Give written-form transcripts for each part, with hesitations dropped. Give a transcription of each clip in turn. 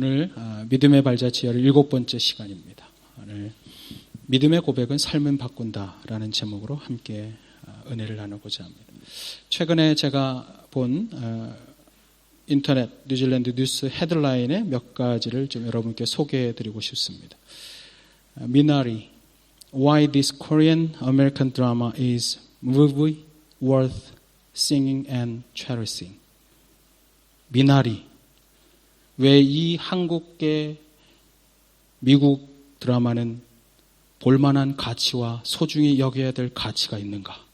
오늘 믿음의 발자취하를 7번째 시간입니다. 오늘 믿음의 고백은 삶은 바꾼다라는 제목으로 함께 은혜를 나누고자 합니다. 최근에 제가 본 인터넷 뉴질랜드 뉴스 헤드라인의 몇 가지를 좀 여러분께 소개해드리고 싶습니다. 미나리, Why this Korean American drama is movie worth singing and cherishing. 미나리, 왜 이 한국계 미국 드라마는 볼만한 가치와 소중히 여겨야 될 가치가 있는가?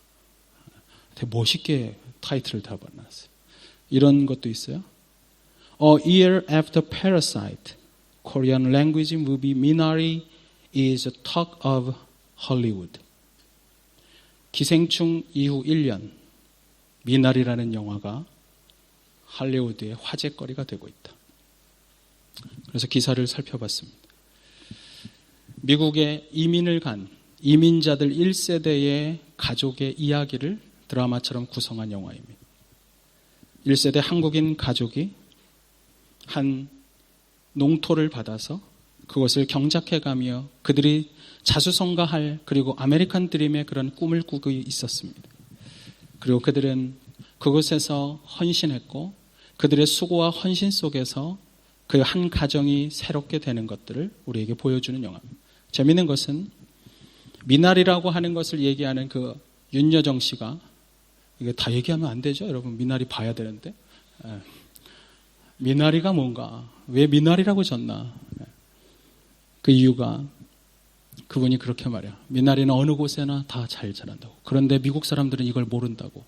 되게 멋있게 타이틀을 달아놨어요. 이런 것도 있어요. A year after Parasite, Korean language movie Minari is a talk of Hollywood. 기생충 이후 1년, 미나리라는 영화가 할리우드의 화제거리가 되고 있다. 그래서 기사를 살펴봤습니다. 미국에 이민을 간 이민자들 1세대의 가족의 이야기를 드라마처럼 구성한 영화입니다. 1세대 한국인 가족이 한 농토를 받아서 그것을 경작해가며 그들이 자수성가할 그리고 아메리칸 드림의 그런 꿈을 꾸고 있었습니다. 그리고 그들은 그곳에서 헌신했고 그들의 수고와 헌신 속에서 그 한 가정이 새롭게 되는 것들을 우리에게 보여주는 영화입니다. 재미있는 것은 미나리라고 하는 것을 얘기하는 그 윤여정 씨가, 이게 다 얘기하면 안 되죠? 여러분 미나리 봐야 되는데. 미나리가 뭔가, 왜 미나리라고 졌나? 그 이유가 그분이 그렇게 말해요. 미나리는 어느 곳에나 다 잘 자란다고. 그런데 미국 사람들은 이걸 모른다고.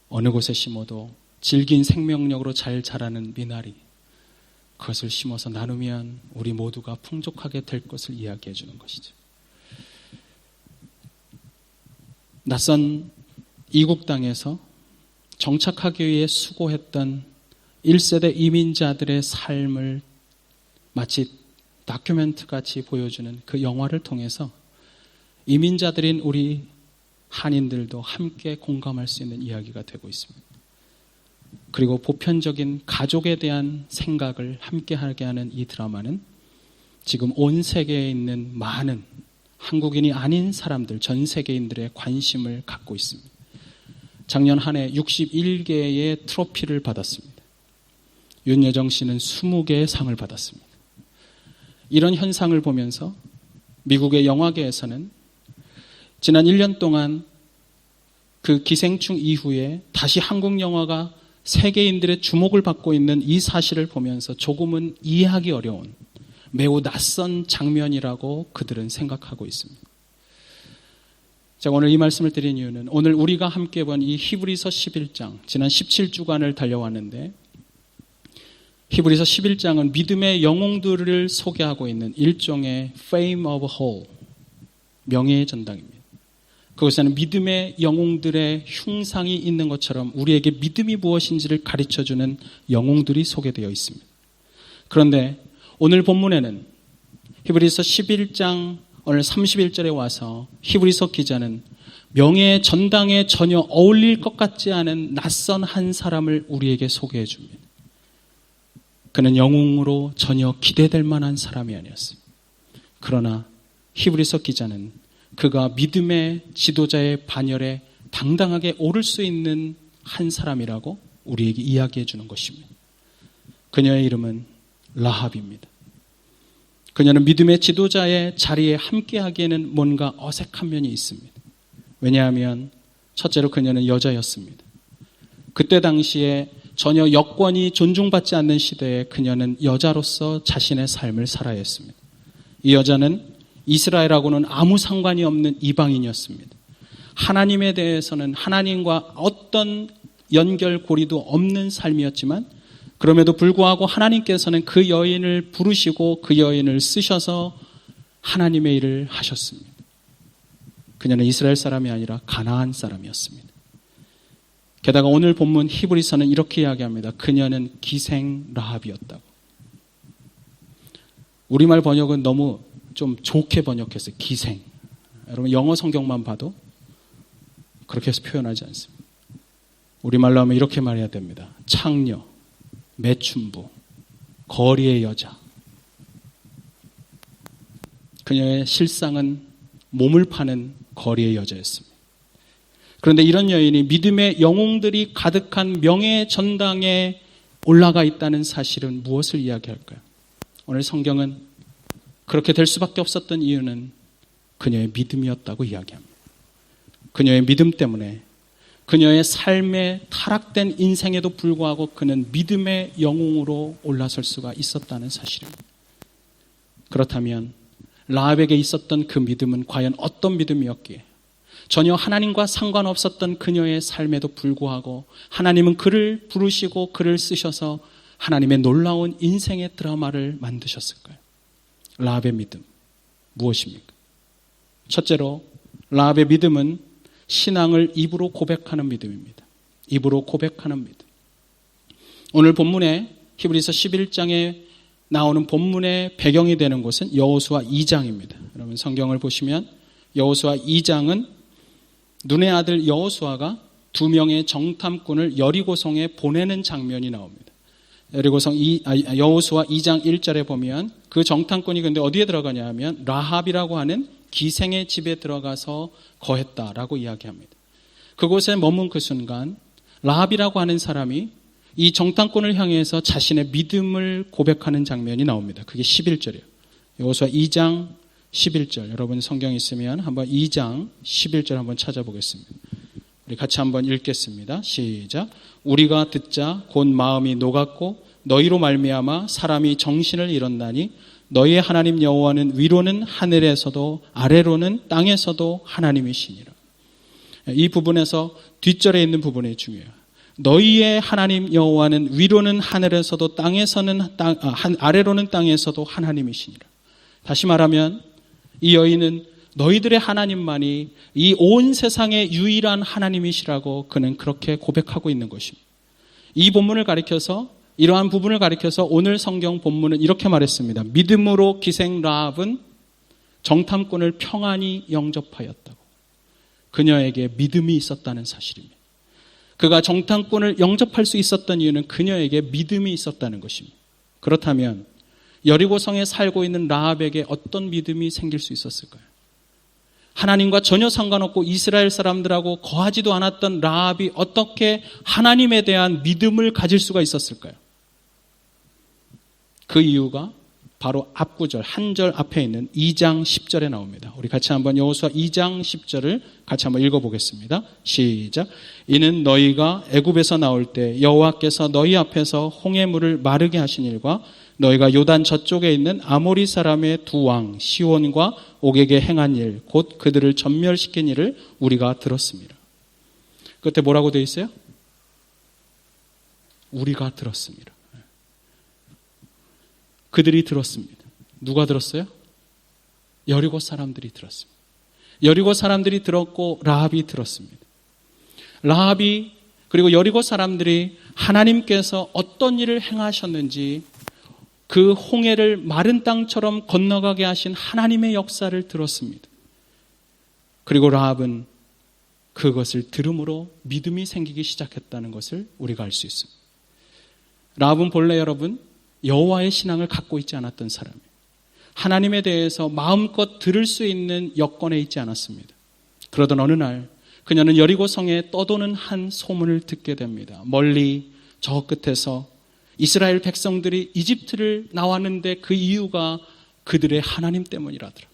어느 곳에 심어도 질긴 생명력으로 잘 자라는 미나리, 그것을 심어서 나누면 우리 모두가 풍족하게 될 것을 이야기해 주는 것이죠. 낯선 이국 땅에서 정착하기 위해 수고했던 1세대 이민자들의 삶을 마치 다큐멘트 같이 보여주는 그 영화를 통해서 이민자들인 우리 한인들도 함께 공감할 수 있는 이야기가 되고 있습니다. 그리고 보편적인 가족에 대한 생각을 함께하게 하는 이 드라마는 지금 온 세계에 있는 많은 한국인이 아닌 사람들, 전 세계인들의 관심을 갖고 있습니다. 작년 한 해 61개의 트로피를 받았습니다. 윤여정 씨는 20개의 상을 받았습니다. 이런 현상을 보면서 미국의 영화계에서는 지난 1년 동안 그 기생충 이후에 다시 한국 영화가 세계인들의 주목을 받고 있는 이 사실을 보면서 조금은 이해하기 어려운 매우 낯선 장면이라고 그들은 생각하고 있습니다. 제가 오늘 이 말씀을 드린 이유는 오늘 우리가 함께 본 이 히브리서 11장, 지난 17주간을 달려왔는데 히브리서 11장은 믿음의 영웅들을 소개하고 있는 일종의 Fame of Whole, 명예의 전당입니다. 그것에는 믿음의 영웅들의 흉상이 있는 것처럼 우리에게 믿음이 무엇인지를 가르쳐주는 영웅들이 소개되어 있습니다. 그런데 오늘 본문에는 히브리서 11장 오늘 31절에 와서 히브리서 기자는 명예의 전당에 전혀 어울릴 것 같지 않은 낯선 한 사람을 우리에게 소개해 줍니다. 그는 영웅으로 전혀 기대될 만한 사람이 아니었습니다. 그러나 히브리서 기자는 그가 믿음의 지도자의 반열에 당당하게 오를 수 있는 한 사람이라고 우리에게 이야기해 주는 것입니다. 그녀의 이름은 라합입니다. 그녀는 믿음의 지도자의 자리에 함께하기에는 뭔가 어색한 면이 있습니다. 왜냐하면 첫째로 그녀는 여자였습니다. 그때 당시에 전혀 여권이 존중받지 않는 시대에 그녀는 여자로서 자신의 삶을 살아야 했습니다. 이 여자는 이스라엘하고는 아무 상관이 없는 이방인이었습니다. 하나님에 대해서는 하나님과 어떤 연결고리도 없는 삶이었지만 그럼에도 불구하고 하나님께서는 그 여인을 부르시고 그 여인을 쓰셔서 하나님의 일을 하셨습니다. 그녀는 이스라엘 사람이 아니라 가나안 사람이었습니다. 게다가 오늘 본문 히브리서는 이렇게 이야기합니다. 그녀는 기생 라합이었다고. 우리말 번역은 너무 좀 좋게 번역했어요. 기생. 여러분 영어 성경만 봐도 그렇게 해서 표현하지 않습니다. 우리말로 하면 이렇게 말해야 됩니다. 창녀, 매춘부, 거리의 여자. 그녀의 실상은 몸을 파는 거리의 여자였습니다. 그런데 이런 여인이 믿음의 영웅들이 가득한 명예의 전당에 올라가 있다는 사실은 무엇을 이야기할까요? 오늘 성경은 그렇게 될 수밖에 없었던 이유는 그녀의 믿음이었다고 이야기합니다. 그녀의 믿음 때문에 그녀의 삶에 타락된 인생에도 불구하고 그는 믿음의 영웅으로 올라설 수가 있었다는 사실입니다. 그렇다면 라합에게 있었던 그 믿음은 과연 어떤 믿음이었기에 전혀 하나님과 상관없었던 그녀의 삶에도 불구하고 하나님은 그를 부르시고 그를 쓰셔서 하나님의 놀라운 인생의 드라마를 만드셨을까요? 라합의 믿음 무엇입니까? 첫째로 라합의 믿음은 신앙을 입으로 고백하는 믿음입니다. 입으로 고백하는 믿음. 오늘 본문에 히브리서 11장에 나오는 본문의 배경이 되는 곳은 여호수아 2장입니다. 여러분 성경을 보시면 여호수아 2장은 눈의 아들 여호수아가 2명의 정탐꾼을 여리고성에 보내는 장면이 나옵니다. 여호수아 2장 1절에 보면 그 정탐꾼이 근데 어디에 들어가냐 하면 라합이라고 하는 기생의 집에 들어가서 거했다라고 이야기합니다. 그곳에 머문 그 순간 라합이라고 하는 사람이 이 정탐꾼을 향해서 자신의 믿음을 고백하는 장면이 나옵니다. 그게 11절이에요. 여호수아 2장 11절. 여러분 성경 있으면 한번 2장 11절 한번 찾아보겠습니다. 우리 같이 한번 읽겠습니다. 시작. 우리가 듣자 곧 마음이 녹았고 너희로 말미암아 사람이 정신을 잃었나니 너희의 하나님 여호와는 위로는 하늘에서도 아래로는 땅에서도 하나님이시니라. 이 부분에서 뒷절에 있는 부분이 중요해요. 너희의 하나님 여호와는 위로는 하늘에서도 아래로는 땅에서도 하나님이시니라. 다시 말하면 이 여인은 너희들의 하나님만이 이 온 세상의 유일한 하나님이시라고 그는 그렇게 고백하고 있는 것입니다. 이 본문을 가리켜서 이러한 부분을 가리켜서 오늘 성경 본문은 이렇게 말했습니다. 믿음으로 기생 라합은 정탐꾼을 평안히 영접하였다고. 그녀에게 믿음이 있었다는 사실입니다. 그가 정탐꾼을 영접할 수 있었던 이유는 그녀에게 믿음이 있었다는 것입니다. 그렇다면 여리고성에 살고 있는 라합에게 어떤 믿음이 생길 수 있었을까요? 하나님과 전혀 상관없고 이스라엘 사람들하고 거하지도 않았던 라합이 어떻게 하나님에 대한 믿음을 가질 수가 있었을까요? 그 이유가 바로 앞구절, 한 절 앞에 있는 2장 10절에 나옵니다. 우리 같이 한번 여호수아 2장 10절을 같이 한번 읽어보겠습니다. 시작. 이는 너희가 애굽에서 나올 때 여호와께서 너희 앞에서 홍해물을 마르게 하신 일과 너희가 요단 저쪽에 있는 아모리 사람의 두 왕 시온과 옥에게 행한 일, 곧 그들을 전멸시킨 일을 우리가 들었습니다. 그때 뭐라고 되어 있어요? 우리가 들었습니다. 그들이 들었습니다. 누가 들었어요? 여리고 사람들이 들었습니다. 여리고 사람들이 들었고 라합이 들었습니다. 라합이 그리고 여리고 사람들이 하나님께서 어떤 일을 행하셨는지 그 홍해를 마른 땅처럼 건너가게 하신 하나님의 역사를 들었습니다. 그리고 라합은 그것을 들음으로 믿음이 생기기 시작했다는 것을 우리가 알 수 있습니다. 라합은 본래 여러분 여호와의 신앙을 갖고 있지 않았던 사람이에요. 하나님에 대해서 마음껏 들을 수 있는 여건에 있지 않았습니다. 그러던 어느 날 그녀는 여리고성에 떠도는 한 소문을 듣게 됩니다. 멀리 저 끝에서 이스라엘 백성들이 이집트를 나왔는데 그 이유가 그들의 하나님 때문이라더라.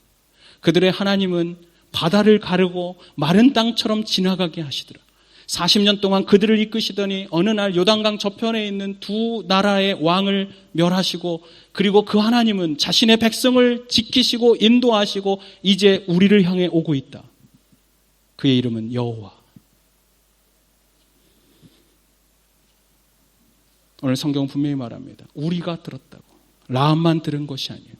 그들의 하나님은 바다를 가르고 마른 땅처럼 지나가게 하시더라. 40년 동안 그들을 이끄시더니 어느 날 요단강 저편에 있는 두 나라의 왕을 멸하시고 그리고 그 하나님은 자신의 백성을 지키시고 인도하시고 이제 우리를 향해 오고 있다. 그의 이름은 여호와. 오늘 성경은 분명히 말합니다. 우리가 들었다고. 라합만 들은 것이 아니에요.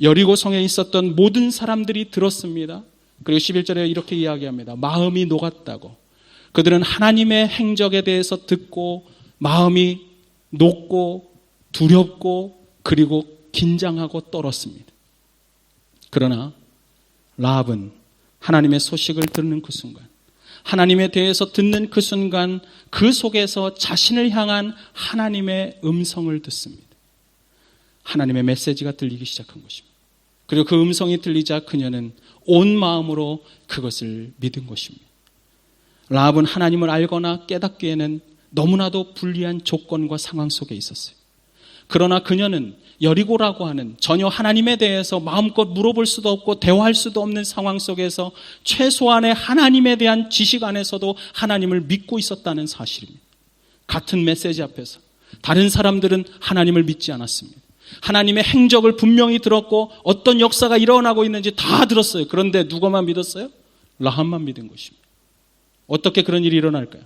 여리고성에 있었던 모든 사람들이 들었습니다. 그리고 11절에 이렇게 이야기합니다. 마음이 녹았다고. 그들은 하나님의 행적에 대해서 듣고 마음이 녹고 두렵고 그리고 긴장하고 떨었습니다. 그러나 라합은 하나님의 소식을 듣는 그 순간, 하나님에 대해서 듣는 그 순간 그 속에서 자신을 향한 하나님의 음성을 듣습니다. 하나님의 메시지가 들리기 시작한 것입니다. 그리고 그 음성이 들리자 그녀는 온 마음으로 그것을 믿은 것입니다. 라합은 하나님을 알거나 깨닫기에는 너무나도 불리한 조건과 상황 속에 있었어요. 그러나 그녀는 여리고라고 하는 전혀 하나님에 대해서 마음껏 물어볼 수도 없고 대화할 수도 없는 상황 속에서 최소한의 하나님에 대한 지식 안에서도 하나님을 믿고 있었다는 사실입니다. 같은 메시지 앞에서 다른 사람들은 하나님을 믿지 않았습니다. 하나님의 행적을 분명히 들었고 어떤 역사가 일어나고 있는지 다 들었어요. 그런데 누가만 믿었어요? 라합만 믿은 것입니다. 어떻게 그런 일이 일어날까요?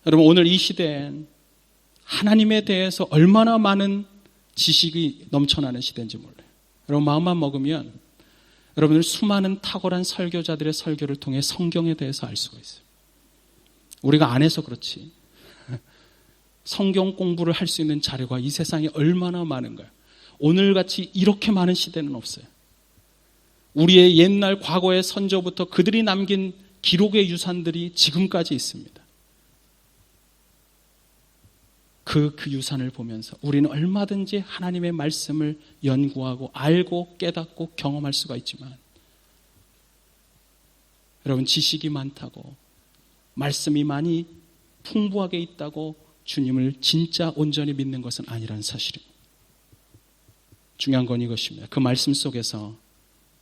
여러분, 오늘 이 시대엔 하나님에 대해서 얼마나 많은 지식이 넘쳐나는 시대인지 몰라요. 여러분, 마음만 먹으면 여러분들 수많은 탁월한 설교자들의 설교를 통해 성경에 대해서 알 수가 있어요. 우리가 안 해서 그렇지 성경 공부를 할 수 있는 자료가 이 세상에 얼마나 많은가요? 오늘같이 이렇게 많은 시대는 없어요. 우리의 옛날 과거의 선조부터 그들이 남긴 기록의 유산들이 지금까지 있습니다. 그 유산을 보면서 우리는 얼마든지 하나님의 말씀을 연구하고 알고 깨닫고 경험할 수가 있지만 여러분, 지식이 많다고 말씀이 많이 풍부하게 있다고 주님을 진짜 온전히 믿는 것은 아니라는 사실입니다. 중요한 건 이것입니다. 그 말씀 속에서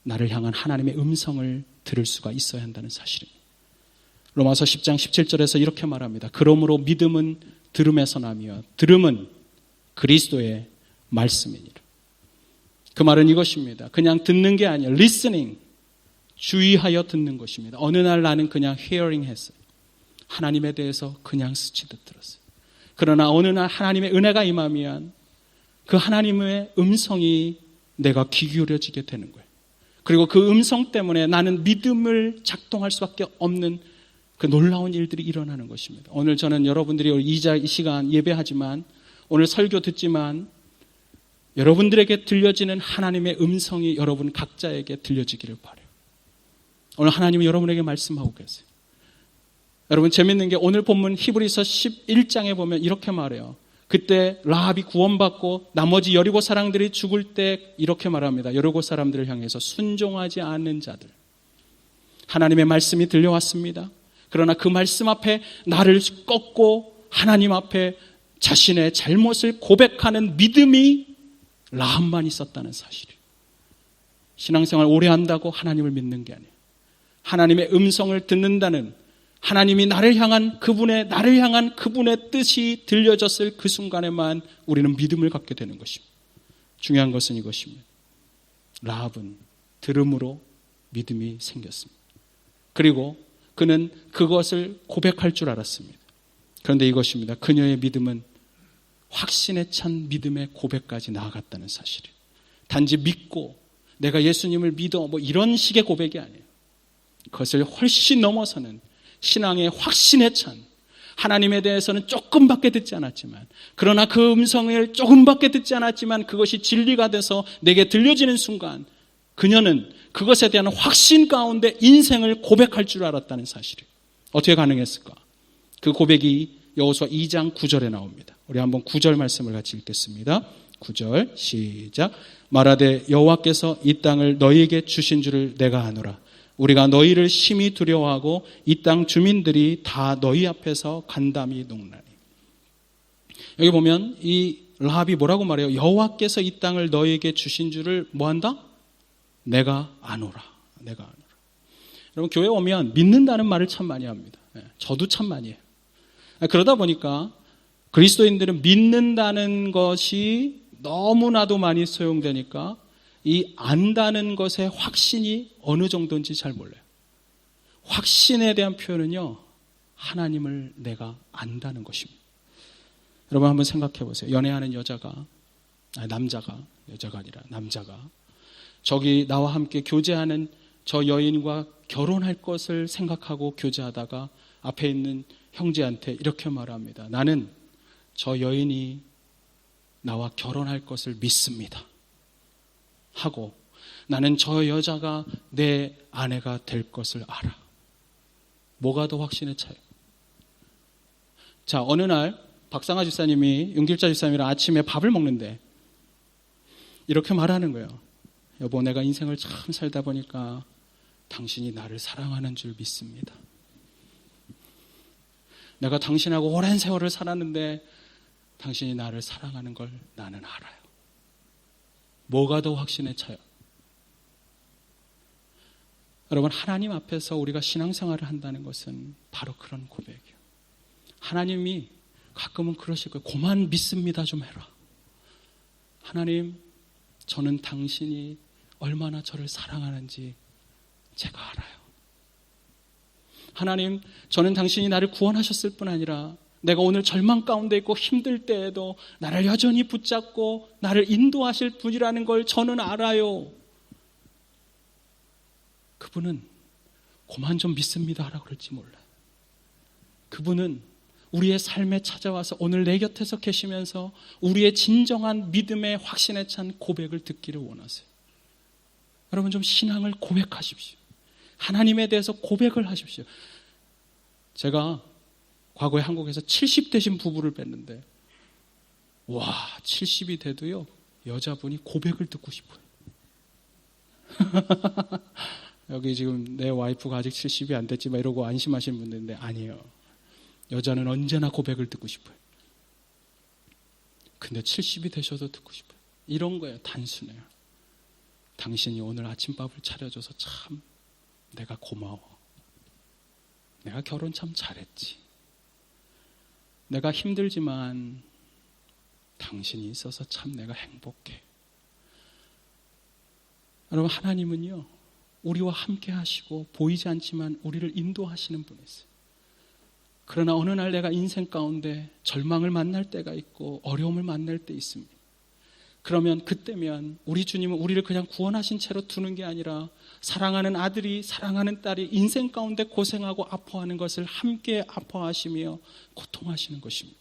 나를 향한 하나님의 음성을 들을 수가 있어야 한다는 사실입니다. 로마서 10장 17절에서 이렇게 말합니다. 그러므로 믿음은 들음에서 나며 들음은 그리스도의 말씀이니라. 그 말은 이것입니다. 그냥 듣는 게 아니에요. listening, 주의하여 듣는 것입니다. 어느 날 나는 그냥 hearing 했어요. 하나님에 대해서 그냥 스치듯 들었어요. 그러나 어느 날 하나님의 은혜가 임하면 그 하나님의 음성이 내가 귀 기울여지게 되는 거예요. 그리고 그 음성 때문에 나는 믿음을 작동할 수밖에 없는 그 놀라운 일들이 일어나는 것입니다. 오늘 저는 여러분들이 이 시간 예배하지만 오늘 설교 듣지만 여러분들에게 들려지는 하나님의 음성이 여러분 각자에게 들려지기를 바라요. 오늘 하나님은 여러분에게 말씀하고 계세요. 여러분, 재밌는 게 오늘 본문 히브리서 11장에 보면 이렇게 말해요. 그때 라합이 구원받고 나머지 여리고 사람들이 죽을 때 이렇게 말합니다. 여리고 사람들을 향해서 순종하지 않는 자들. 하나님의 말씀이 들려왔습니다. 그러나 그 말씀 앞에 나를 꺾고 하나님 앞에 자신의 잘못을 고백하는 믿음이 라합만 있었다는 사실이에요. 신앙생활 오래 한다고 하나님을 믿는 게 아니에요. 하나님의 음성을 듣는다는, 하나님이 나를 향한 그분의 뜻이 들려졌을 그 순간에만 우리는 믿음을 갖게 되는 것입니다. 중요한 것은 이것입니다. 라합은 들음으로 믿음이 생겼습니다. 그리고 그는 그것을 고백할 줄 알았습니다. 그런데 이것입니다. 그녀의 믿음은 확신에 찬 믿음의 고백까지 나아갔다는 사실이에요. 단지 믿고 내가 예수님을 믿어 뭐 이런 식의 고백이 아니에요. 그것을 훨씬 넘어서는 신앙의 확신에 찬, 하나님에 대해서는 조금밖에 듣지 않았지만, 그러나 그 음성을 조금밖에 듣지 않았지만 그것이 진리가 돼서 내게 들려지는 순간 그녀는 그것에 대한 확신 가운데 인생을 고백할 줄 알았다는 사실이에요. 어떻게 가능했을까? 그 고백이 여호수아 2장 9절에 나옵니다. 우리 한번 9절 말씀을 같이 읽겠습니다. 9절 시작. 말하되 여호와께서 이 땅을 너희에게 주신 줄을 내가 아노라. 우리가 너희를 심히 두려워하고 이 땅 주민들이 다 너희 앞에서 간담이 녹나니. 여기 보면 이 라합이 뭐라고 말해요? 여호와께서 이 땅을 너희에게 주신 줄을 뭐한다? 내가 아노라. 내가 아노라. 여러분, 교회 오면 믿는다는 말을 참 많이 합니다. 저도 참 많이 해요. 그러다 보니까 그리스도인들은 믿는다는 것이 너무나도 많이 소용되니까 이 안다는 것의 확신이 어느 정도인지 잘 몰라요. 확신에 대한 표현은요, 하나님을 내가 안다는 것입니다. 여러분 한번 생각해 보세요. 연애하는 여자가 아니라 남자가 저기 나와 함께 교제하는 저 여인과 결혼할 것을 생각하고 교제하다가 앞에 있는 형제한테 이렇게 말합니다. 나는 저 여인이 나와 결혼할 것을 믿습니다. 하고 나는 저 여자가 내 아내가 될 것을 알아. 뭐가 더 확신에 차요? 자, 어느 날 박상아 집사님이 윤길자 집사님이랑 아침에 밥을 먹는데 이렇게 말하는 거예요. 여보, 내가 인생을 참 살다 보니까 당신이 나를 사랑하는 줄 믿습니다. 내가 당신하고 오랜 세월을 살았는데 당신이 나를 사랑하는 걸 나는 알아요. 뭐가 더 확신에 차요? 여러분, 하나님 앞에서 우리가 신앙생활을 한다는 것은 바로 그런 고백이에요. 하나님이 가끔은 그러실 거예요. 그만 믿습니다 좀 해라. 하나님, 저는 당신이 얼마나 저를 사랑하는지 제가 알아요. 하나님, 저는 당신이 나를 구원하셨을 뿐 아니라 내가 오늘 절망 가운데 있고 힘들 때에도 나를 여전히 붙잡고 나를 인도하실 분이라는 걸 저는 알아요. 그분은 그만 좀 믿습니다 하라고 그럴지 몰라요. 그분은 우리의 삶에 찾아와서 오늘 내 곁에서 계시면서 우리의 진정한 믿음의 확신에 찬 고백을 듣기를 원하세요. 여러분, 좀 신앙을 고백하십시오. 하나님에 대해서 고백을 하십시오. 제가 과거에 한국에서 70 되신 부부를 뵀는데, 와, 70이 돼도요, 여자분이 고백을 듣고 싶어요. 여기 지금 내 와이프가 아직 70이 안 됐지만 이러고 안심하시는 분들인데, 아니에요. 여자는 언제나 고백을 듣고 싶어요. 근데 70이 되셔도 듣고 싶어요. 이런 거예요. 단순해요. 당신이 오늘 아침밥을 차려줘서 참 내가 고마워. 내가 결혼 참 잘했지. 내가 힘들지만 당신이 있어서 참 내가 행복해. 여러분, 하나님은요, 우리와 함께 하시고 보이지 않지만 우리를 인도하시는 분이세요. 그러나 어느 날 내가 인생 가운데 절망을 만날 때가 있고 어려움을 만날 때 있습니다. 그러면 그때면 우리 주님은 우리를 그냥 구원하신 채로 두는 게 아니라 사랑하는 아들이, 사랑하는 딸이 인생 가운데 고생하고 아파하는 것을 함께 아파하시며 고통하시는 것입니다.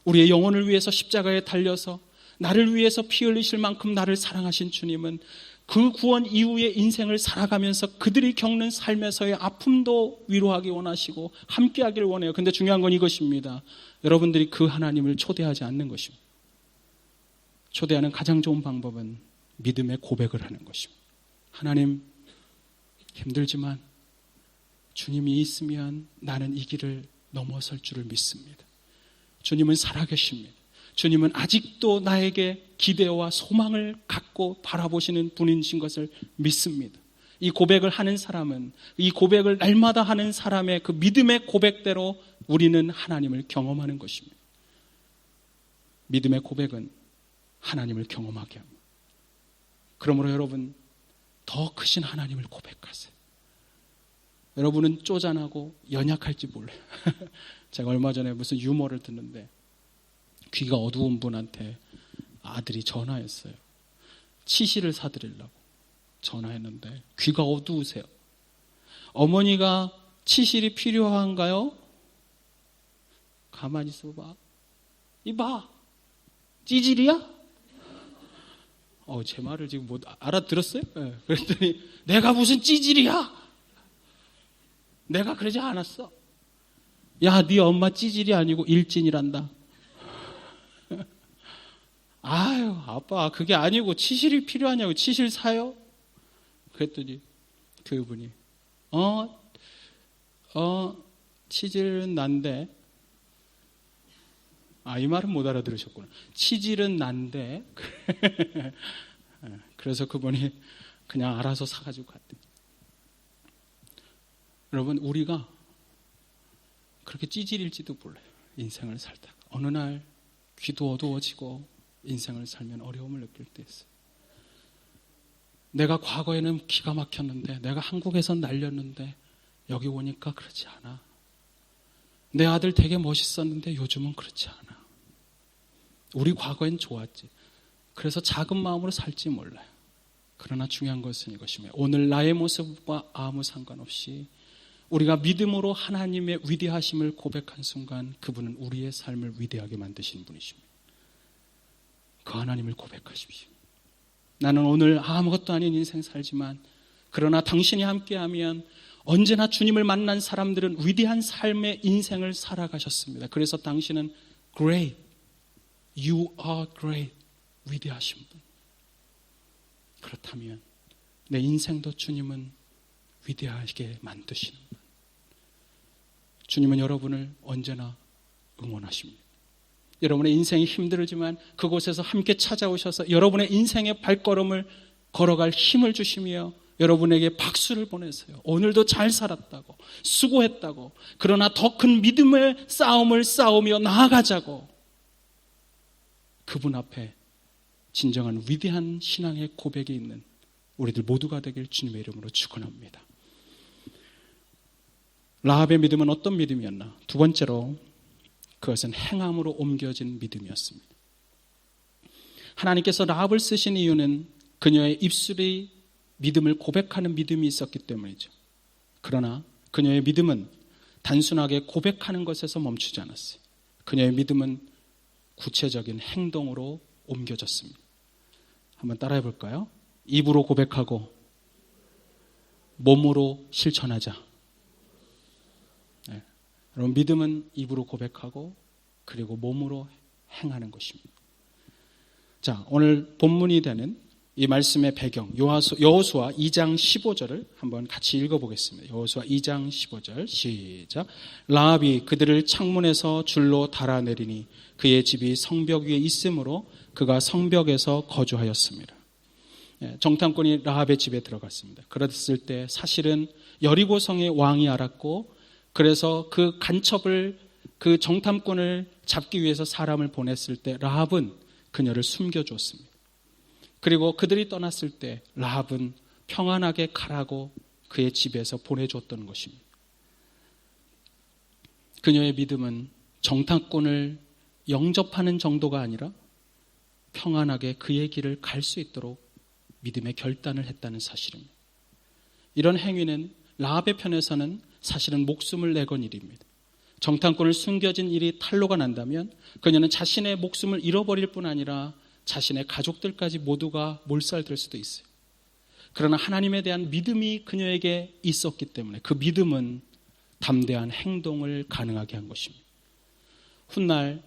우리의 영혼을 위해서 십자가에 달려서 나를 위해서 피 흘리실 만큼 나를 사랑하신 주님은 그 구원 이후의 인생을 살아가면서 그들이 겪는 삶에서의 아픔도 위로하기 원하시고 함께하기를 원해요. 근데 중요한 건 이것입니다. 여러분들이 그 하나님을 초대하지 않는 것입니다. 초대하는 가장 좋은 방법은 믿음의 고백을 하는 것입니다. 하나님, 힘들지만 주님이 있으면 나는 이 길을 넘어설 줄을 믿습니다. 주님은 살아계십니다. 주님은 아직도 나에게 기대와 소망을 갖고 바라보시는 분이신 것을 믿습니다. 이 고백을 하는 사람은, 이 고백을 날마다 하는 사람의 그 믿음의 고백대로 우리는 하나님을 경험하는 것입니다. 믿음의 고백은 하나님을 경험하게 합니다. 그러므로 여러분, 더 크신 하나님을 고백하세요. 여러분은 쪼잔하고 연약할지 몰라요. 제가 얼마 전에 무슨 유머를 듣는데 귀가 어두운 분한테 아들이 전화했어요. 치실을 사드리려고 전화했는데 귀가 어두우세요. 어머니가 치실이 필요한가요? 가만히 있어봐. 이봐, 찌질이야? 제 말을 지금 못 알아들었어요? 네. 그랬더니 내가 무슨 찌질이야? 내가 그러지 않았어. 야, 네 엄마 찌질이 아니고 일진이란다. 아유, 아빠, 그게 아니고 치실이 필요하냐고. 치실 사요? 그랬더니 그분이 치질은 난데, 이 말은 못 알아들으셨구나. 치질은 난데. 그래서 그분이 그냥 알아서 사가지고 갔대. 여러분, 우리가 그렇게 찌질일지도 몰라요. 인생을 살다가 어느 날 귀도 어두워지고 인생을 살면 어려움을 느낄 때 있어요. 내가 과거에는 기가 막혔는데, 내가 한국에선 날렸는데 여기 오니까 그렇지 않아. 내 아들 되게 멋있었는데 요즘은 그렇지 않아. 우리 과거엔 좋았지. 그래서 작은 마음으로 살지 몰라요. 그러나 중요한 것은 이것입니다. 오늘 나의 모습과 아무 상관없이 우리가 믿음으로 하나님의 위대하심을 고백한 순간 그분은 우리의 삶을 위대하게 만드신 분이십니다. 그 하나님을 고백하십시오. 나는 오늘 아무것도 아닌 인생 살지만, 그러나 당신이 함께하면 언제나 주님을 만난 사람들은 위대한 삶의 인생을 살아가셨습니다. 그래서 당신은 great. You are great. 위대하신 분. 그렇다면 내 인생도 주님은 위대하게 만드시는 분. 주님은 여러분을 언제나 응원하십니다. 여러분의 인생이 힘들지만 그곳에서 함께 찾아오셔서 여러분의 인생의 발걸음을 걸어갈 힘을 주시며 여러분에게 박수를 보내세요. 오늘도 잘 살았다고, 수고했다고, 그러나 더 큰 믿음의 싸움을 싸우며 나아가자고, 그분 앞에 진정한 위대한 신앙의 고백이 있는 우리들 모두가 되길 주님의 이름으로 축원합니다. 라합의 믿음은 어떤 믿음이었나? 두 번째로 그것은 행함으로 옮겨진 믿음이었습니다. 하나님께서 라합을 쓰신 이유는 그녀의 입술이 믿음을 고백하는 믿음이 있었기 때문이죠. 그러나 그녀의 믿음은 단순하게 고백하는 것에서 멈추지 않았어요. 그녀의 믿음은 구체적인 행동으로 옮겨졌습니다. 한번 따라해 볼까요? 입으로 고백하고 몸으로 실천하자. 네. 여러분, 믿음은 입으로 고백하고 그리고 몸으로 행하는 것입니다. 자, 오늘 본문이 되는 이 말씀의 배경, 여호수아 2장 15절을 한번 같이 읽어보겠습니다. 여호수아 2장 15절 시작. 라합이 그들을 창문에서 줄로 달아내리니 그의 집이 성벽 위에 있으므로 그가 성벽에서 거주하였습니다. 정탐꾼이 라합의 집에 들어갔습니다. 그랬을 때 사실은 여리고성의 왕이 알았고, 그래서 그 간첩을, 그 정탐꾼을 잡기 위해서 사람을 보냈을 때 라합은 그녀를 숨겨주었습니다. 그리고 그들이 떠났을 때 라합은 평안하게 가라고 그의 집에서 보내줬던 것입니다. 그녀의 믿음은 정탐꾼을 영접하는 정도가 아니라 평안하게 그의 길을 갈 수 있도록 믿음의 결단을 했다는 사실입니다. 이런 행위는 라합의 편에서는 사실은 목숨을 내건 일입니다. 정탐꾼을 숨겨진 일이 탄로가 난다면 그녀는 자신의 목숨을 잃어버릴 뿐 아니라 자신의 가족들까지 모두가 몰살될 수도 있어요. 그러나 하나님에 대한 믿음이 그녀에게 있었기 때문에 그 믿음은 담대한 행동을 가능하게 한 것입니다. 훗날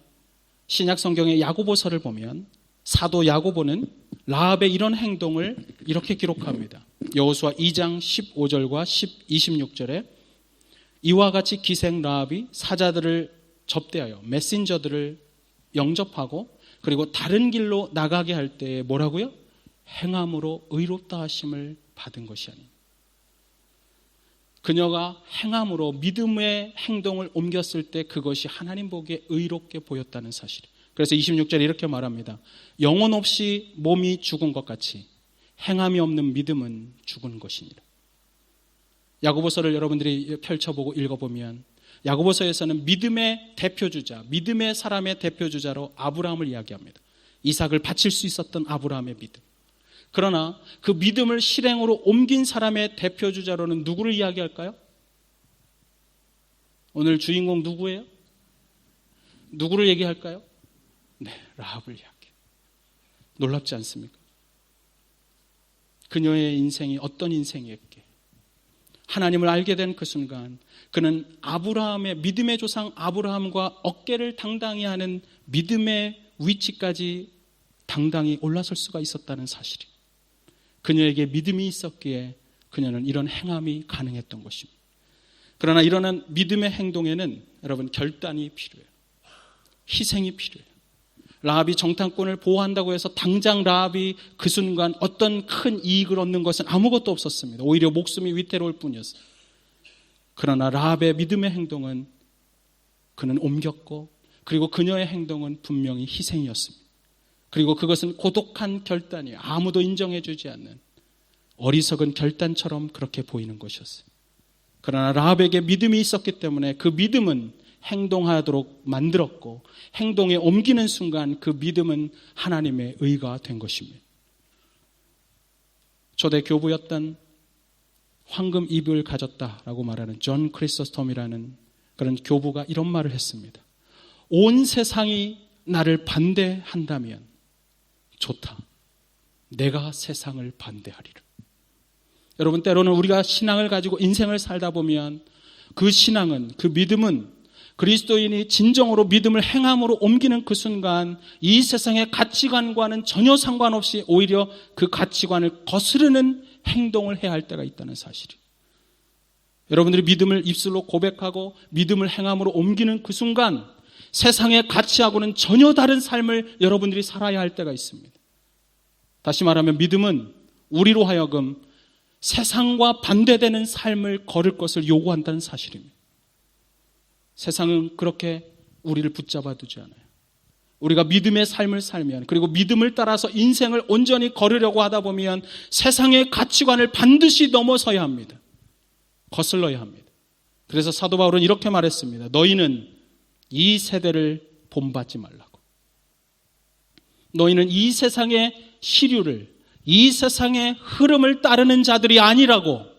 신약 성경의 야고보서를 보면 사도 야고보는 라합의 이런 행동을 이렇게 기록합니다. 여호수아 2장 15절과 26절에 이와 같이 기생 라합이 사자들을 접대하여 메신저들을 영접하고 그리고 다른 길로 나가게 할 때에 뭐라고요? 행함으로 의롭다 하심을 받은 것이 아닙니다. 그녀가 행함으로 믿음의 행동을 옮겼을 때 그것이 하나님 보기에 의롭게 보였다는 사실이에요. 그래서 26절에 이렇게 말합니다. 영혼 없이 몸이 죽은 것 같이 행함이 없는 믿음은 죽은 것이니라. 야고보서를 여러분들이 펼쳐보고 읽어보면 야고보서에서는 믿음의 대표주자, 믿음의 사람의 대표주자로 아브라함을 이야기합니다. 이삭을 바칠 수 있었던 아브라함의 믿음. 그러나 그 믿음을 실행으로 옮긴 사람의 대표주자로는 누구를 이야기할까요? 오늘 주인공 누구예요? 누구를 얘기할까요? 네, 라합을 이야기해요. 놀랍지 않습니까? 그녀의 인생이 어떤 인생이었기에 하나님을 알게 된 그 순간 그는 아브라함의 믿음의 조상 아브라함과 어깨를 당당히 하는 믿음의 위치까지 당당히 올라설 수가 있었다는 사실이 그녀에게 믿음이 있었기에 그녀는 이런 행함이 가능했던 것입니다. 그러나 이러한 믿음의 행동에는 여러분 결단이 필요해요. 희생이 필요해요. 라합이 정탐꾼을 보호한다고 해서 당장 라합이 그 순간 어떤 큰 이익을 얻는 것은 아무것도 없었습니다. 오히려 목숨이 위태로울 뿐이었어요. 그러나 라합의 믿음의 행동은 그는 옮겼고 그리고 그녀의 행동은 분명히 희생이었습니다. 그리고 그것은 고독한 결단이에요. 아무도 인정해주지 않는 어리석은 결단처럼 그렇게 보이는 것이었어요. 그러나 라합에게 믿음이 있었기 때문에 그 믿음은 행동하도록 만들었고 행동에 옮기는 순간 그 믿음은 하나님의 의가 된 것입니다. 초대 교부였던 황금 이불을 가졌다라고 말하는 존 크리소스톰이라는 그런 교부가 이런 말을 했습니다. 온 세상이 나를 반대한다면 좋다. 내가 세상을 반대하리라. 여러분, 때로는 우리가 신앙을 가지고 인생을 살다 보면 그 신앙은, 그 믿음은 그리스도인이 진정으로 믿음을 행함으로 옮기는 그 순간 이 세상의 가치관과는 전혀 상관없이 오히려 그 가치관을 거스르는 행동을 해야 할 때가 있다는 사실이에요. 여러분들이 믿음을 입술로 고백하고 믿음을 행함으로 옮기는 그 순간 세상의 가치하고는 전혀 다른 삶을 여러분들이 살아야 할 때가 있습니다. 다시 말하면 믿음은 우리로 하여금 세상과 반대되는 삶을 걸을 것을 요구한다는 사실입니다. 세상은 그렇게 우리를 붙잡아 두지 않아요. 우리가 믿음의 삶을 살면, 그리고 믿음을 따라서 인생을 온전히 걸으려고 하다 보면 세상의 가치관을 반드시 넘어서야 합니다. 거슬러야 합니다. 그래서 사도 바울은 이렇게 말했습니다. 너희는 이 세대를 본받지 말라고. 너희는 이 세상의 시류를, 이 세상의 흐름을 따르는 자들이 아니라고.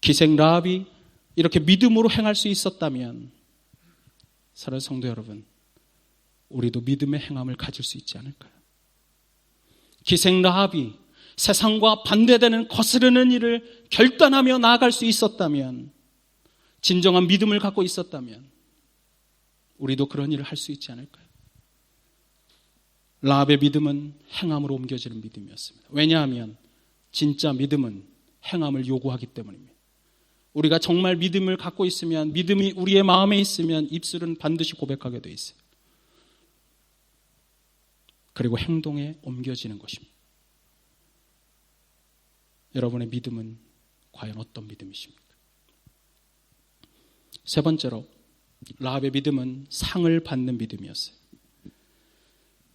기생 라합이 이렇게 믿음으로 행할 수 있었다면 사랑하는 성도 여러분, 우리도 믿음의 행함을 가질 수 있지 않을까요? 기생 라합이 세상과 반대되는 거스르는 일을 결단하며 나아갈 수 있었다면, 진정한 믿음을 갖고 있었다면 우리도 그런 일을 할 수 있지 않을까요? 라합의 믿음은 행함으로 옮겨지는 믿음이었습니다. 왜냐하면 진짜 믿음은 행함을 요구하기 때문입니다. 우리가 정말 믿음을 갖고 있으면, 믿음이 우리의 마음에 있으면 입술은 반드시 고백하게 돼 있어요. 그리고 행동에 옮겨지는 것입니다. 여러분의 믿음은 과연 어떤 믿음이십니까? 세 번째로, 라합의 믿음은 상을 받는 믿음이었어요.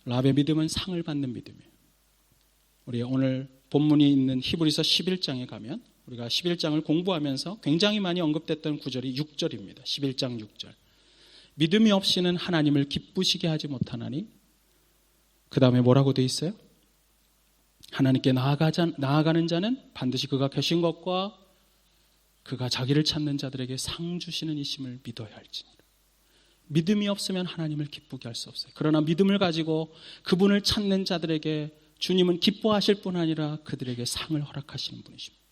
라합의 믿음은 상을 받는 믿음이에요. 우리 오늘 본문이 있는 히브리서 11장에 가면 우리가 11장을 공부하면서 굉장히 많이 언급됐던 구절이 6절입니다. 11장 6절. 믿음이 없이는 하나님을 기쁘시게 하지 못하나니, 그 다음에 뭐라고 돼 있어요? 하나님께 나아가는 자는 반드시 그가 계신 것과 그가 자기를 찾는 자들에게 상 주시는 이심을 믿어야 할지니라. 믿음이 없으면 하나님을 기쁘게 할 수 없어요. 그러나 믿음을 가지고 그분을 찾는 자들에게 주님은 기뻐하실 뿐 아니라 그들에게 상을 허락하시는 분이십니다.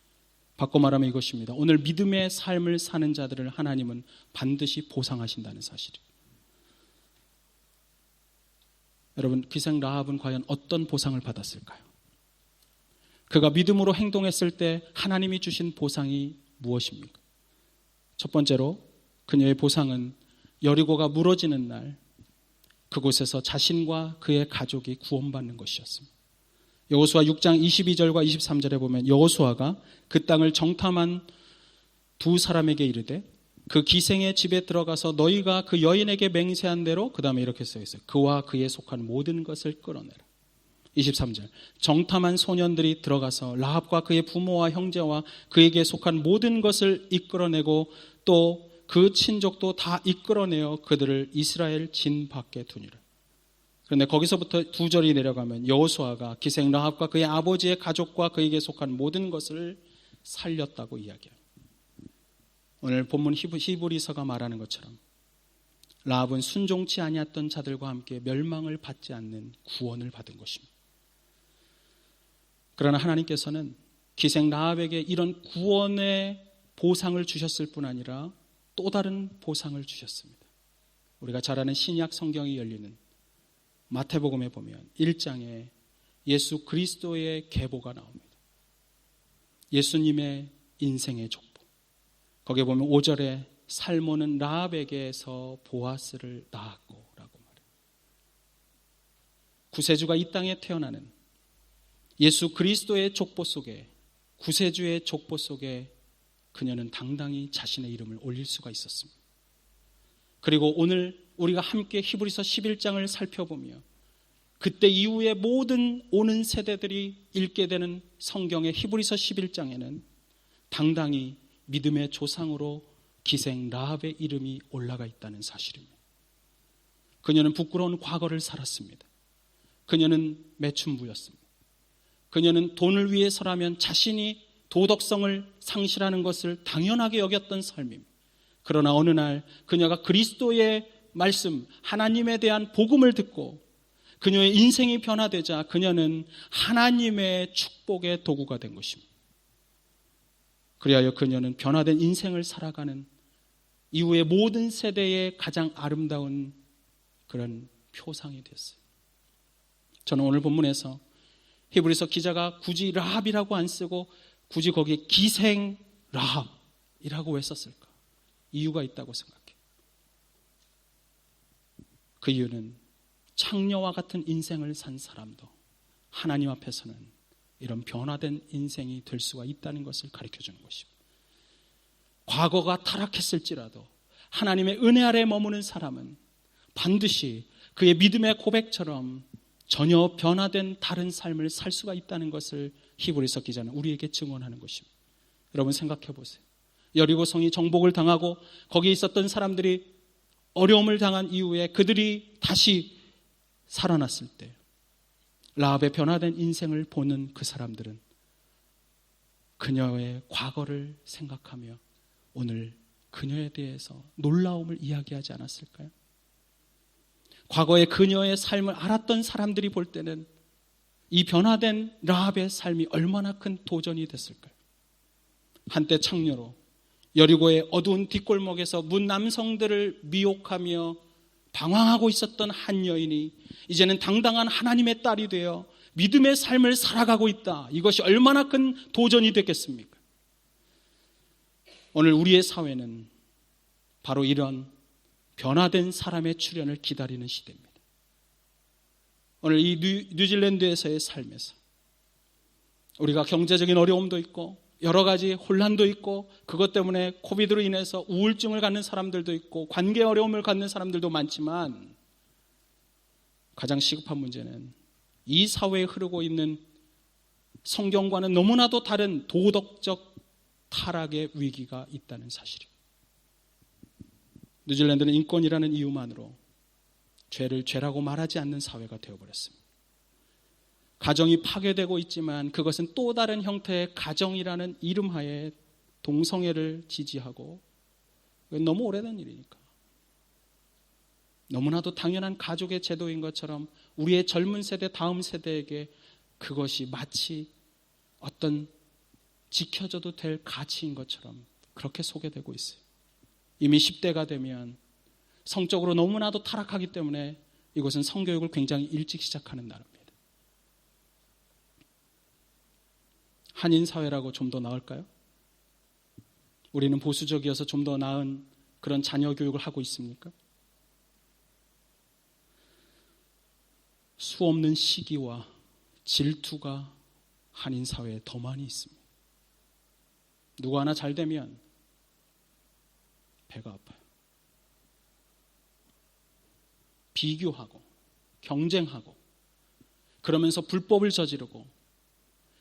바꿔 말하면 이것입니다. 오늘 믿음의 삶을 사는 자들을 하나님은 반드시 보상하신다는 사실이에요. 여러분, 기생 라합은 과연 어떤 보상을 받았을까요? 그가 믿음으로 행동했을 때 하나님이 주신 보상이 무엇입니까? 첫 번째로 그녀의 보상은 여리고가 무너지는 날 그곳에서 자신과 그의 가족이 구원받는 것이었습니다. 여호수아 6장 22절과 23절에 보면 여호수아가 그 땅을 정탐한 두 사람에게 이르되 그 기생의 집에 들어가서 너희가 그 여인에게 맹세한 대로, 그 다음에 이렇게 써 있어요. 그와 그에 속한 모든 것을 끌어내라. 23절. 정탐한 소년들이 들어가서 라합과 그의 부모와 형제와 그에게 속한 모든 것을 이끌어내고 또 그 친족도 다 이끌어내어 그들을 이스라엘 진 밖에 두니라. 그런데 거기서부터 두 절이 내려가면 여호수아가 기생 라합과 그의 아버지의 가족과 그에게 속한 모든 것을 살렸다고 이야기합니다. 오늘 본문 히브리서가 말하는 것처럼 라합은 순종치 아니했던 자들과 함께 멸망을 받지 않는 구원을 받은 것입니다. 그러나 하나님께서는 기생 라합에게 이런 구원의 보상을 주셨을 뿐 아니라 또 다른 보상을 주셨습니다. 우리가 잘 아는 신약 성경이 열리는 마태복음에 보면 1장에 예수 그리스도의 계보가 나옵니다. 예수님의 인생의 족보. 거기에 보면 5절에 살모는 라합에게서 보아스를 낳았고 라고 말해요. 구세주가 이 땅에 태어나는 예수 그리스도의 족보 속에, 구세주의 족보 속에 그녀는 당당히 자신의 이름을 올릴 수가 있었습니다. 그리고 오늘 우리가 함께 히브리서 11장을 살펴보며 그때 이후에 모든 오는 세대들이 읽게 되는 성경의 히브리서 11장에는 당당히 믿음의 조상으로 기생 라합의 이름이 올라가 있다는 사실입니다. 그녀는 부끄러운 과거를 살았습니다. 그녀는 매춘부였습니다. 그녀는 돈을 위해서라면 자신이 도덕성을 상실하는 것을 당연하게 여겼던 삶입니다. 그러나 어느 날 그녀가 그리스도의 말씀, 하나님에 대한 복음을 듣고 그녀의 인생이 변화되자 그녀는 하나님의 축복의 도구가 된 것입니다. 그리하여 그녀는 변화된 인생을 살아가는 이후의 모든 세대의 가장 아름다운 그런 표상이 됐어요. 저는 오늘 본문에서 히브리서 기자가 굳이 라합이라고 안 쓰고 굳이 거기에 기생 라합이라고 왜 썼을까? 이유가 있다고 생각해요. 그 이유는 창녀와 같은 인생을 산 사람도 하나님 앞에서는 이런 변화된 인생이 될 수가 있다는 것을 가르쳐주는 것입니다. 과거가 타락했을지라도 하나님의 은혜 아래 머무는 사람은 반드시 그의 믿음의 고백처럼 전혀 변화된 다른 삶을 살 수가 있다는 것을 히브리서 기자는 우리에게 증언하는 것입니다. 여러분 생각해 보세요. 여리고성이 정복을 당하고 거기에 있었던 사람들이 어려움을 당한 이후에 그들이 다시 살아났을 때 라합의 변화된 인생을 보는 그 사람들은 그녀의 과거를 생각하며 오늘 그녀에 대해서 놀라움을 이야기하지 않았을까요? 과거의 그녀의 삶을 알았던 사람들이 볼 때는 이 변화된 라합의 삶이 얼마나 큰 도전이 됐을까요? 한때 창녀로 여리고의 어두운 뒷골목에서 문 남성들을 미혹하며 방황하고 있었던 한 여인이 이제는 당당한 하나님의 딸이 되어 믿음의 삶을 살아가고 있다. 이것이 얼마나 큰 도전이 됐겠습니까? 오늘 우리의 사회는 바로 이런 변화된 사람의 출현을 기다리는 시대입니다. 오늘 이 뉴질랜드에서의 삶에서 우리가 경제적인 어려움도 있고 여러 가지 혼란도 있고 그것 때문에 코비드로 인해서 우울증을 갖는 사람들도 있고 관계 어려움을 갖는 사람들도 많지만 가장 시급한 문제는 이 사회에 흐르고 있는 성경과는 너무나도 다른 도덕적 타락의 위기가 있다는 사실입니다. 뉴질랜드는 인권이라는 이유만으로 죄를 죄라고 말하지 않는 사회가 되어버렸습니다. 가정이 파괴되고 있지만 그것은 또 다른 형태의 가정이라는 이름하에 동성애를 지지하고 너무 오래된 일이니까 너무나도 당연한 가족의 제도인 것처럼 우리의 젊은 세대 다음 세대에게 그것이 마치 어떤 지켜져도 될 가치인 것처럼 그렇게 소개되고 있어요. 이미 10대가 되면 성적으로 너무나도 타락하기 때문에 이곳은 성교육을 굉장히 일찍 시작하는 나라입니다. 한인사회라고 좀 더 나을까요? 우리는 보수적이어서 좀 더 나은 그런 자녀 교육을 하고 있습니까? 수없는 시기와 질투가 한인사회에 더 많이 있습니다. 누구 하나 잘 되면 배가 아파요. 비교하고 경쟁하고 그러면서 불법을 저지르고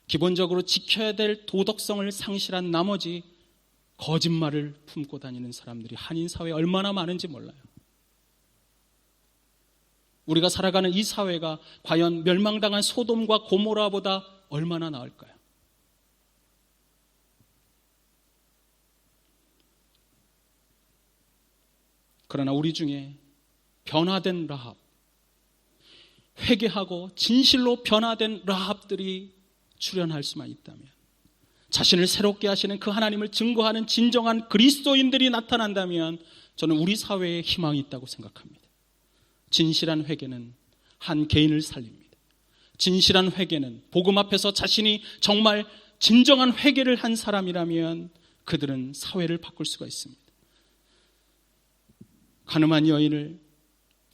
기본적으로 지켜야 될 도덕성을 상실한 나머지 거짓말을 품고 다니는 사람들이 한인사회에 얼마나 많은지 몰라요. 우리가 살아가는 이 사회가 과연 멸망당한 소돔과 고모라보다 얼마나 나을까요? 그러나 우리 중에 변화된 라합, 회개하고 진실로 변화된 라합들이 출현할 수만 있다면 자신을 새롭게 하시는 그 하나님을 증거하는 진정한 그리스도인들이 나타난다면 저는 우리 사회에 희망이 있다고 생각합니다. 진실한 회개는 한 개인을 살립니다. 진실한 회개는 복음 앞에서 자신이 정말 진정한 회개를 한 사람이라면 그들은 사회를 바꿀 수가 있습니다. 가늠한 여인을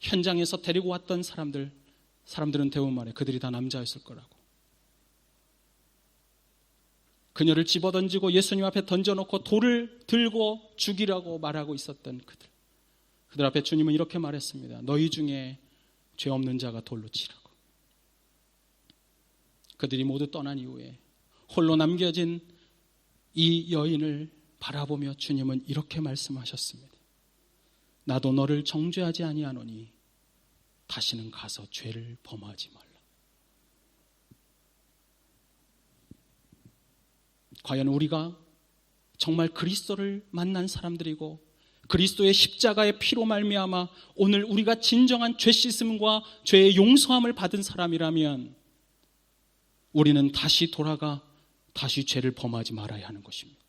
현장에서 데리고 왔던 사람들은 대부분 말해 그들이 다 남자였을 거라고. 그녀를 집어던지고 예수님 앞에 던져놓고 돌을 들고 죽이라고 말하고 있었던 그들 앞에 주님은 이렇게 말했습니다. 너희 중에 죄 없는 자가 돌로 치라고. 그들이 모두 떠난 이후에 홀로 남겨진 이 여인을 바라보며 주님은 이렇게 말씀하셨습니다. 나도 너를 정죄하지 아니하노니 다시는 가서 죄를 범하지 말라. 과연 우리가 정말 그리스도를 만난 사람들이고 그리스도의 십자가의 피로 말미암아 오늘 우리가 진정한 죄 씻음과 죄의 용서함을 받은 사람이라면 우리는 다시 돌아가 다시 죄를 범하지 말아야 하는 것입니다.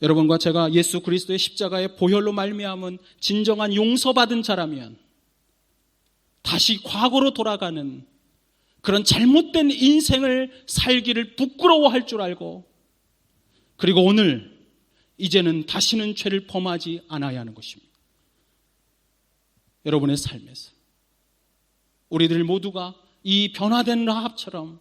여러분과 제가 예수 그리스도의 십자가의 보혈로 말미암은 진정한 용서받은 자라면 다시 과거로 돌아가는 그런 잘못된 인생을 살기를 부끄러워할 줄 알고, 그리고 오늘 이제는 다시는 죄를 범하지 않아야 하는 것입니다. 여러분의 삶에서 우리들 모두가 이 변화된 라합처럼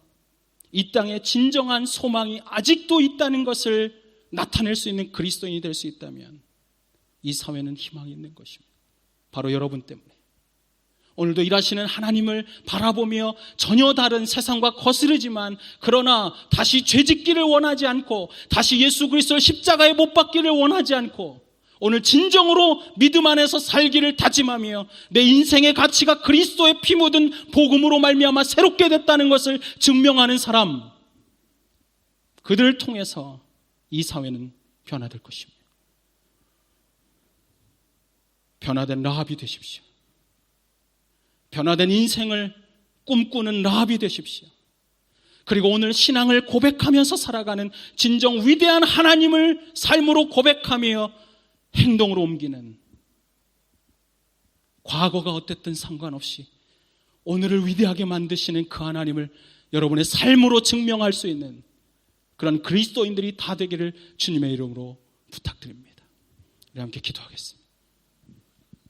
이 땅에 진정한 소망이 아직도 있다는 것을 나타낼 수 있는 그리스도인이 될 수 있다면 이 사회는 희망이 있는 것입니다. 바로 여러분 때문에. 오늘도 일하시는 하나님을 바라보며 전혀 다른 세상과 거스르지만, 그러나 다시 죄짓기를 원하지 않고 다시 예수 그리스도를 십자가에 못 박기를 원하지 않고 오늘 진정으로 믿음 안에서 살기를 다짐하며 내 인생의 가치가 그리스도의 피 묻은 복음으로 말미암아 새롭게 됐다는 것을 증명하는 사람, 그들을 통해서 이 사회는 변화될 것입니다. 변화된 라합이 되십시오. 변화된 인생을 꿈꾸는 라합이 되십시오. 그리고 오늘 신앙을 고백하면서 살아가는 진정 위대한 하나님을 삶으로 고백하며 행동으로 옮기는, 과거가 어땠든 상관없이 오늘을 위대하게 만드시는 그 하나님을 여러분의 삶으로 증명할 수 있는 그런 그리스도인들이 다 되기를 주님의 이름으로 부탁드립니다. 우리 함께 기도하겠습니다.